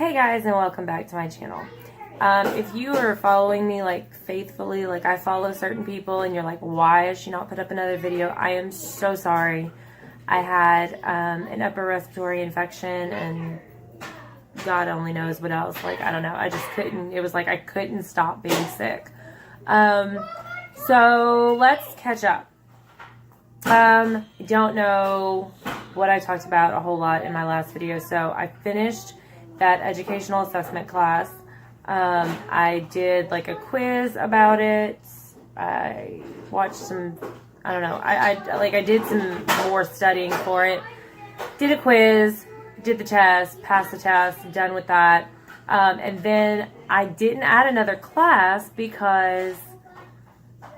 Hey guys, and welcome back to my channel. If you are following me like faithfully, like I follow certain people and you're like, why has she not put up another video? I am so sorry. I had an upper respiratory infection and God only knows what else. Like, I don't know. I just couldn't, it was like I couldn't stop being sick. So let's catch up. I don't know what I talked about a whole lot in my last video. So I finished that educational assessment class. I did like a quiz about it. I watched some, I don't know. I did some more studying for it. Did a quiz, did the test, passed the test, done with that. And then I didn't add another class because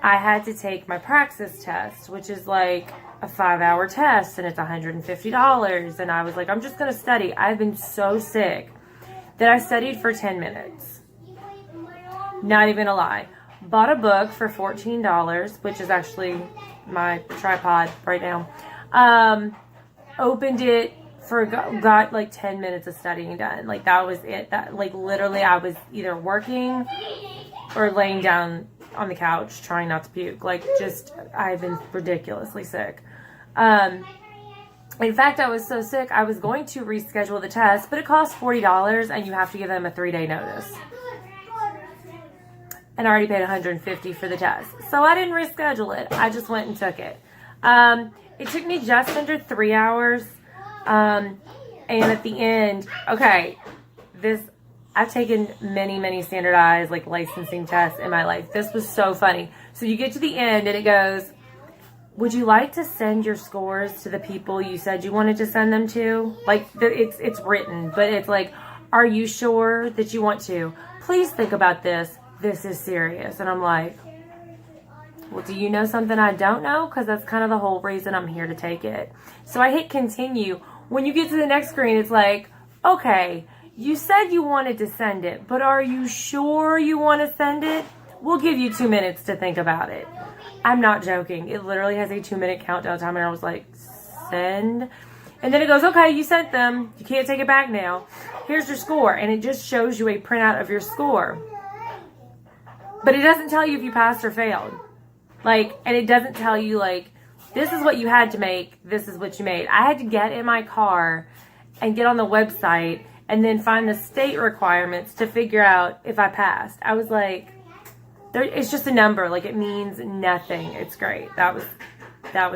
I had to take my Praxis test, which is like a 5-hour test, and it's $150. And I was like, I'm just going to study. I've been so sick that I studied for 10 minutes. Not even a lie. Bought a book for $14, which is actually my tripod right now. Opened it, got like 10 minutes of studying done. Like that was it. That like literally I was either working or laying down on the couch trying not to puke. Like just, I've been ridiculously sick. In fact, I was so sick, I was going to reschedule the test, but it costs $40 and you have to give them a 3-day notice. And I already paid $150 for the test. So I didn't reschedule it. I just went and took it. It took me just under 3 hours. And at the end, okay, I've taken many standardized like licensing tests in my life. This was so funny. So you get to the end and it goes, would you like to send your scores to the people you said you wanted to send them to? Like it's written, but it's like, are you sure that you want to? Please think about this. This is serious. And I'm like, well, do you know something I don't know? Because that's kind of the whole reason I'm here to take it. So I hit continue. When you get to the next screen, it's like, okay, you said you wanted to send it, but are you sure you want to send it? We'll give you 2 minutes to think about it. I'm not joking. It literally has a 2-minute countdown timer. And I was like, send. And then it goes, okay, you sent them. You can't take it back now. Here's your score. And it just shows you a printout of your score. But it doesn't tell you if you passed or failed. Like, and it doesn't tell you like, this is what you had to make. This is what you made. I had to get in my car and get on the website and then find the state requirements to figure out if I passed. I was like, it's just a number. Like, it means nothing. It's great. That was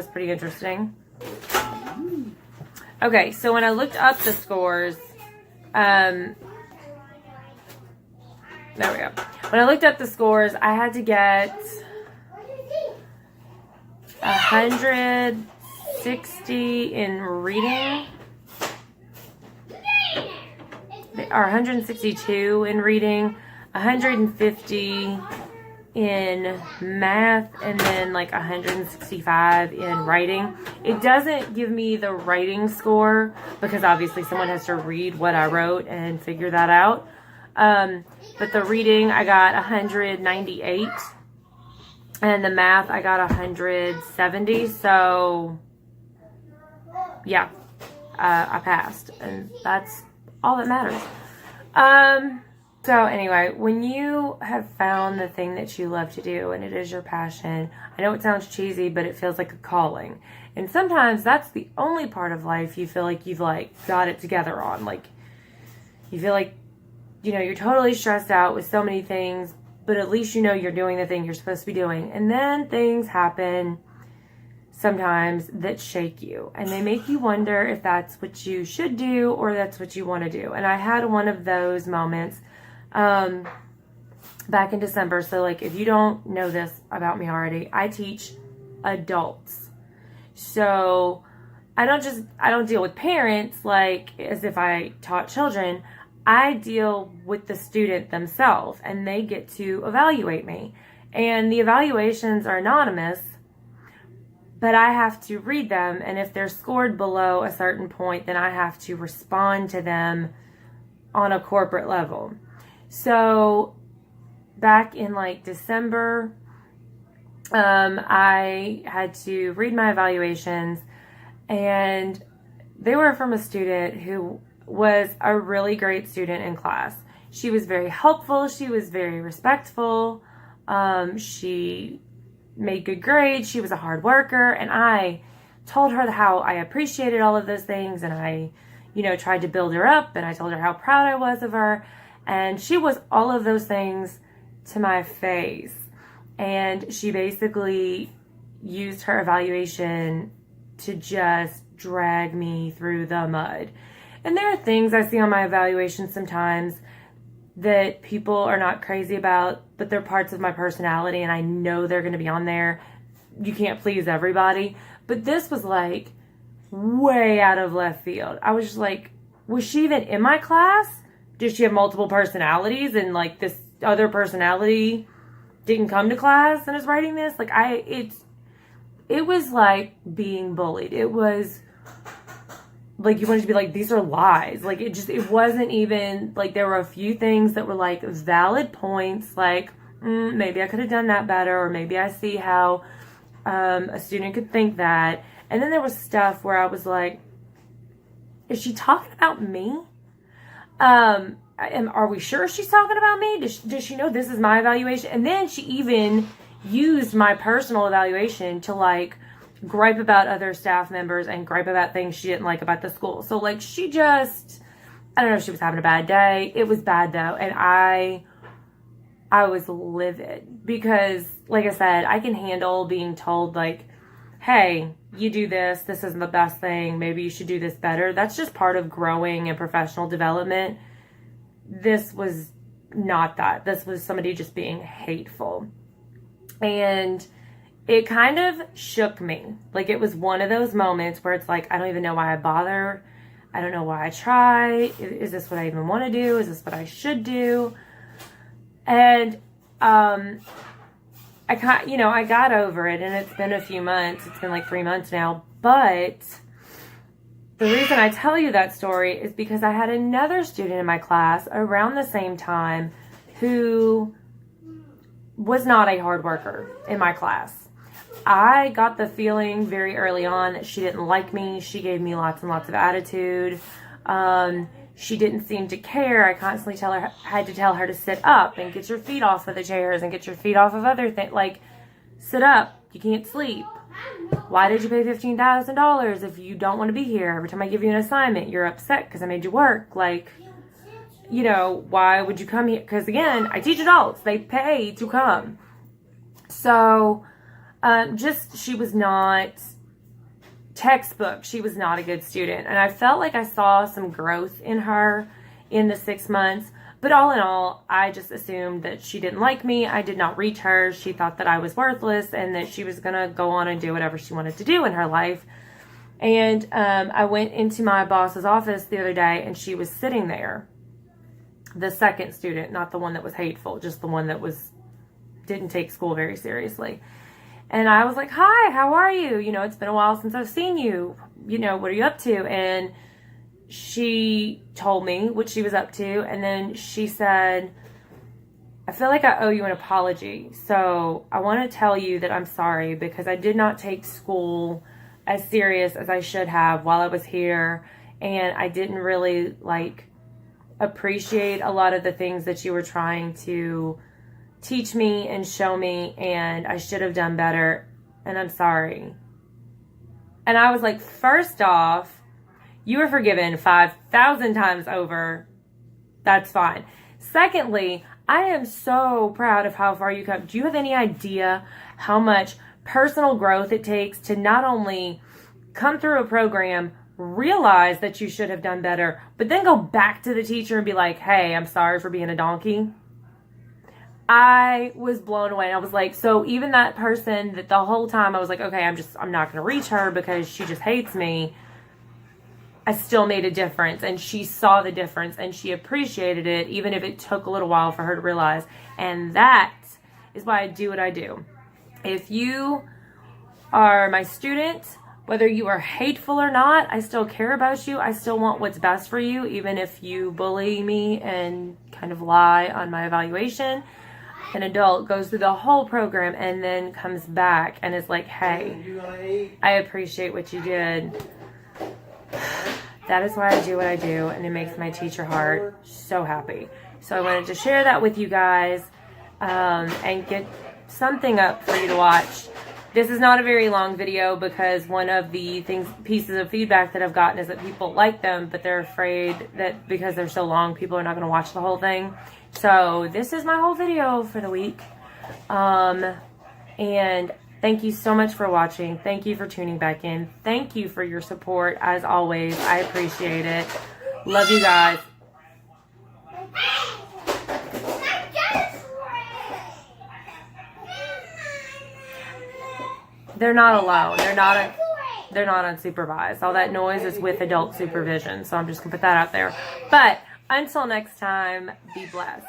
pretty interesting. Okay, so when I looked up the scores, there we go. When I looked up the scores, I had to get 160 in reading, or 162 in reading, 150 in math, and then like 165 in writing. It doesn't give me the writing score because obviously someone has to read what I wrote and figure that out. But the reading, I got 198. And the math, I got 170. So, yeah, I passed. And that's all that matters. So anyway, when you have found the thing that you love to do and it is your passion, I know it sounds cheesy, but it feels like a calling. And sometimes that's the only part of life you feel like you've like got it together on. Like you feel like, you know, you're totally stressed out with so many things, but at least you know you're doing the thing you're supposed to be doing. And then things happen sometimes that shake you and they make you wonder if that's what you should do or that's what you want to do. And I had one of those moments back in December. So like, if you don't know this about me already, I teach adults. So I don't deal with parents like as if I taught children. I deal with the student themselves and they get to evaluate me. And the evaluations are anonymous, but I have to read them. And if they're scored below a certain point, then I have to respond to them on a corporate level. So back in like December, I had to read my evaluations and they were from a student who was a really great student in class. She was very helpful. She was very respectful. She made good grades. She was a hard worker. And I told her how I appreciated all of those things. And I, tried to build her up. And I told her how proud I was of her. And she was all of those things to my face. And she basically used her evaluation to just drag me through the mud. And there are things I see on my evaluation sometimes that people are not crazy about, but they're parts of my personality, and I know they're going to be on there. You can't please everybody. But this was like way out of left field. I was just like, was she even in my class? Did she have multiple personalities, and like this other personality didn't come to class and is writing this? Like it was like being bullied. It was like you wanted to be like, these are lies. Like it wasn't even like, there were a few things that were like valid points, like maybe I could have done that better, or maybe I see how a student could think that. And then there was stuff where I was like, is she talking about me? Are we sure she's talking about me? Does she know this is my evaluation? And then she even used my personal evaluation to like gripe about other staff members and gripe about things she didn't like about the school. So like I don't know if she was having a bad day. It was bad though. And I was livid because, like I said, I can handle being told like, hey, you do this. This isn't the best thing. Maybe you should do this better. That's just part of growing and professional development. This was not that. This was somebody just being hateful. And it kind of shook me. Like it was one of those moments where it's like, I don't even know why I bother. I don't know why I try. Is this what I even want to do? Is this what I should do? And I got over it, and it's been a few months. It's been like 3 months now. But the reason I tell you that story is because I had another student in my class around the same time who was not a hard worker in my class. I got the feeling very early on that she didn't like me. She gave me lots and lots of attitude. She didn't seem to care. I constantly had to tell her to sit up and get your feet off of the chairs and get your feet off of other things. Like, sit up. You can't sleep. Why did you pay $15,000 if you don't want to be here? Every time I give you an assignment, you're upset because I made you work. Like, why would you come here? Because again, I teach adults. They pay to come. So, she was not textbook. She was not a good student. And I felt like I saw some growth in her in the 6 months. But all in all, I just assumed that she didn't like me. I did not reach her. She thought that I was worthless and that she was going to go on and do whatever she wanted to do in her life. And I went into my boss's office the other day, and she was sitting there. The second student, not the one that was hateful, just the one that didn't take school very seriously. And I was like, hi, how are you? It's been a while since I've seen you. What are you up to? And she told me what she was up to. And then she said, I feel like I owe you an apology. So I want to tell you that I'm sorry because I did not take school as serious as I should have while I was here. And I didn't really appreciate a lot of the things that you were trying to teach me and show me, and I should have done better, and I'm sorry. And I was like, first off, you were forgiven 5,000 times over. That's fine. Secondly, I am so proud of how far you come. Do you have any idea how much personal growth it takes to not only come through a program, realize that you should have done better, but then go back to the teacher and be like, hey, I'm sorry for being a donkey? I was blown away. I was like, so even that person that the whole time I was like, okay, I'm not going to reach her because she just hates me. I still made a difference, and she saw the difference, and she appreciated it, even if it took a little while for her to realize. And that is why I do what I do. If you are my student, whether you are hateful or not, I still care about you. I still want what's best for you, even if you bully me and kind of lie on my evaluation. An adult goes through the whole program and then comes back and is like, hey, I appreciate what you did. that is why I do what I do, and it makes my teacher heart so happy. So I wanted to share that with you guys, and get something up for you to watch. This is not a very long video because one of the pieces of feedback that I've gotten is that people like them, but they're afraid that because they're so long, people are not going to watch the whole thing. So this is my whole video for the week. And thank you so much for watching. Thank you for tuning back in. Thank you for your support. As always, I appreciate it. Love you guys. They're not alone. They're not unsupervised. All that noise is with adult supervision. So I'm just going to put that out there. But until next time, be blessed.